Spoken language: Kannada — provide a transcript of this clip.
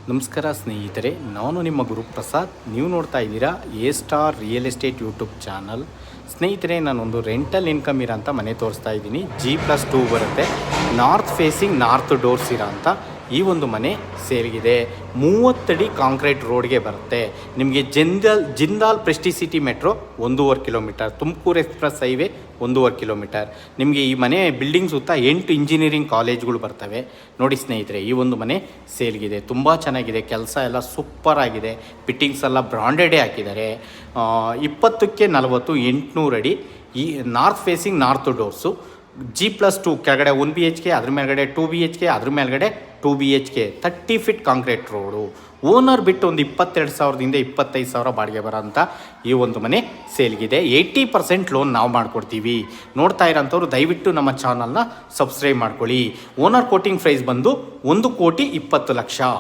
ನಮಸ್ಕಾರ ಸ್ನೇಹಿತರೆ, ನಾನು ನಿಮ್ಮ ಗುರುಪ್ರಸಾದ್. ನೀವು ನೋಡ್ತಾ ಇದ್ದೀರಾ A star real estate YouTube channel. ಸ್ನೇಹಿತರೆ, ನಾನೊಂದು ರೆಂಟಲ್ ಇನ್ಕಮ್ ಇರೋಂಥ ಮನೆ ತೋರಿಸ್ತಾ ಇದ್ದೀನಿ. G+2 ಬರುತ್ತೆ, ನಾರ್ತ್ ಫೇಸಿಂಗ್ ನಾರ್ತ್ ಡೋರ್ಸ್ ಇರೋಂಥ ಈ ಒಂದು ಮನೆ ಸೇಲ್ಗಿದೆ. 30 ಅಡಿ ಕಾಂಕ್ರೀಟ್ ರೋಡ್ಗೆ ಬರುತ್ತೆ. ನಿಮಗೆ ಜಿಂದಾಲ್ ಪ್ರೆಸ್ಟಿಸಿಟಿ metro 1.5 kilometre, Tumakuru express highway 1.5 kilometre. ನಿಮಗೆ ಈ ಮನೆ ಬಿಲ್ಡಿಂಗ್ ಸುತ್ತ 8 ಇಂಜಿನಿಯರಿಂಗ್ ಕಾಲೇಜ್ಗಳು ಬರ್ತವೆ. ನೋಡಿ ಸ್ನೇಹಿತರೆ, ಈ ಒಂದು ಮನೆ ಸೇಲ್ಗಿದೆ. ತುಂಬ ಚೆನ್ನಾಗಿದೆ, ಕೆಲಸ ಎಲ್ಲ ಸೂಪರ್ ಆಗಿದೆ, ಫಿಟ್ಟಿಂಗ್ಸ್ ಎಲ್ಲ ಬ್ರಾಂಡೆಡೇ ಹಾಕಿದ್ದಾರೆ. 20ಕ್ಕೆ 40 800 ಅಡಿ. ಈ north facing north doors. G+2 ಕೆಳಗಡೆ 1 BHK, ಅದ್ರ ಮೇಲ್ಗಡೆ 2 BHK, ಅದ್ರ ಮೇಲ್ಗಡೆ 2 BHK, 30 feet concrete road. Owner ಬಿಟ್ಟು ಒಂದು 22,000ದಿಂದ 25,000 ಬಾಡಿಗೆ ಬರೋಂಥ ಈ ಒಂದು ಮನೆ ಸೇಲ್ಗಿದೆ. 80% ಲೋನ್ ನಾವು ಮಾಡಿಕೊಡ್ತೀವಿ. ನೋಡ್ತಾ ಇರೋಂಥವ್ರು ದಯವಿಟ್ಟು ನಮ್ಮ ಚಾನಲ್ನ ಸಬ್ಸ್ಕ್ರೈಬ್ ಮಾಡ್ಕೊಳ್ಳಿ. ಓನರ್ ಕೋಟಿಂಗ್ ಪ್ರೈಸ್ ಬಂದು 1,20,20,00,000.